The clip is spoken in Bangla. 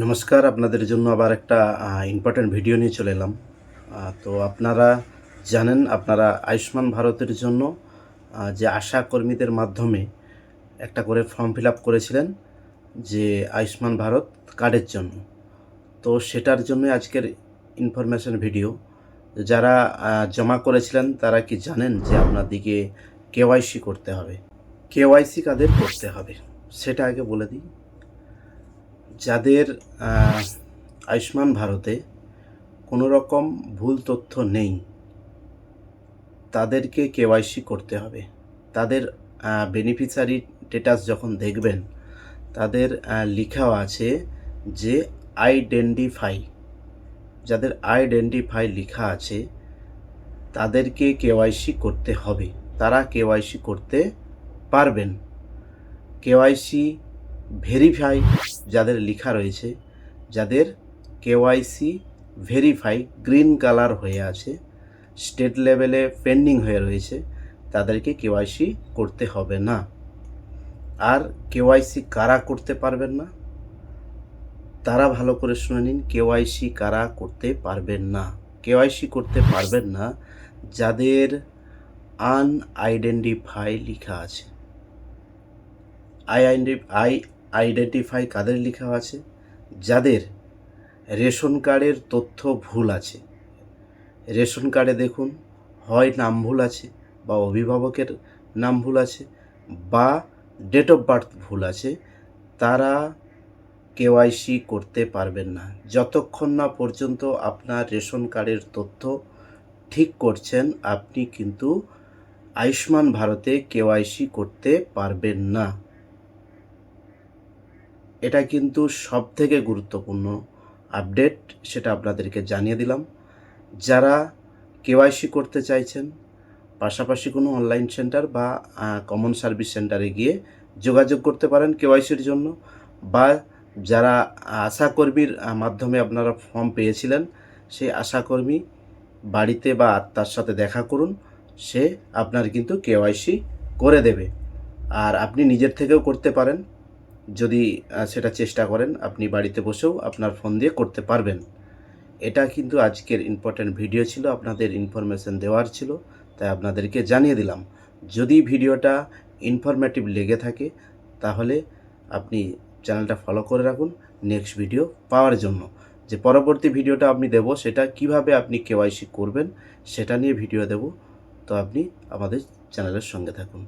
নমস্কার, আপনাদের জন্য আবার একটা ইম্পর্ট্যান্ট ভিডিও নিয়ে চলে এলাম। তো আপনারা জানেন, আপনারা আয়ুষ্মান ভারতের জন্য যে আশা কর্মীদের মাধ্যমে একটা করে ফর্ম ফিল আপ করেছিলেন যে আয়ুষ্মান ভারত কার্ডের জন্য। তো সেটার জন্য আজকের ইনফরমেশন ভিডিও। যারা জমা করেছিলেন তারা কি জানেন যে আপনাদেরকে কেওয়াইসি করতে হবে? কেওয়াইসি কাদের করতে হবে সেটা আগে বলে দিই। যাদের আয়ুষ্মান ভারতে কোনো রকম ভুল তথ্য নেই তাদেরকে কেওয়াইসি করতে হবে। তাদের বেনিফিশিয়ারি স্ট্যাটাস যখন দেখবেন তাদের লেখা আছে যে আইডেন্টিফাই। যাদের আইডেন্টিফাই লেখা আছে তাদেরকে কেওয়াইসি করতে হবে, তারা কেওয়াইসি করতে পারবেন। কেওয়াইসি ভেরিফাই যাদের লেখা রয়েছে, যাদের কেওয়াইসি ভেরিফাই গ্রিন কালার হয়ে আছে, স্টেট লেভেলে পেন্ডিং হয়ে রয়েছে, তাদেরকে কেওয়াইসি করতে হবে না। আর কেওয়াইসি কারা করতে পারবেন না তারা ভালো করে শুনে নিন। কেওয়াইসি কারা করতে পারবেন না? কেওয়াইসি করতে পারবেন না যাদের আনআইডেন্টিফাই লেখা আছে। আইডেন্টিফাই কাদের লেখা আছে? যাদের রেশন কার্ডের তথ্য ভুল আছে। রেশন কার্ডে দেখুন, হয় নাম ভুল আছে, বা অভিভাবকের নাম ভুল আছে, বা ডেট অফ বার্থ ভুল আছে, তারা কেওয়াইসি করতে পারবেন না। যতক্ষণ না পর্যন্ত আপনার রেশন কার্ডের তথ্য ঠিক করছেন আপনি কিন্তু আয়ুষ্মান ভারতে কেওয়াইসি করতে পারবেন না। এটা কিন্তু সবথেকে গুরুত্বপূর্ণ আপডেট, সেটা আপনাদেরকে জানিয়ে দিলাম। যারা কেওয়াইসি করতে চাইছেন পাশাপাশি কোনো অনলাইন সেন্টার বা কমন সার্ভিস সেন্টারে গিয়ে যোগাযোগ করতে পারেন কেওয়াইসির জন্য, বা যারা আশাকর্মীর মাধ্যমে আপনারা ফর্ম পেয়েছিলেন সেই আশাকর্মী বাড়িতে বা আত্মার সাথে দেখা করুন, সে আপনার কিন্তু কেওয়াইসি করে দেবে। আর আপনি নিজের থেকেও করতে পারেন, যদি সেটা চেষ্টা করেন আপনি বাড়িতে বসেও আপনার ফোন দিয়ে করতে পারবেন। এটা কিন্তু আজকের ইম্পর্ট্যান্ট ভিডিও ছিল, আপনাদের ইনফরমেশন দেওয়ার ছিল, তাই আপনাদেরকে জানিয়ে দিলাম। যদি ভিডিওটা ইনফরমেটিভ লেগে থাকে তাহলে আপনি চ্যানেলটা ফলো করে রাখুন নেক্সট ভিডিও পাওয়ার জন্য। যে পরবর্তী ভিডিওটা আপনি দেব সেটা কিভাবে আপনি কেওয়াইসি করবেন সেটা নিয়ে ভিডিও দেব, তো আপনি আমাদের চ্যানেলের সঙ্গে থাকুন।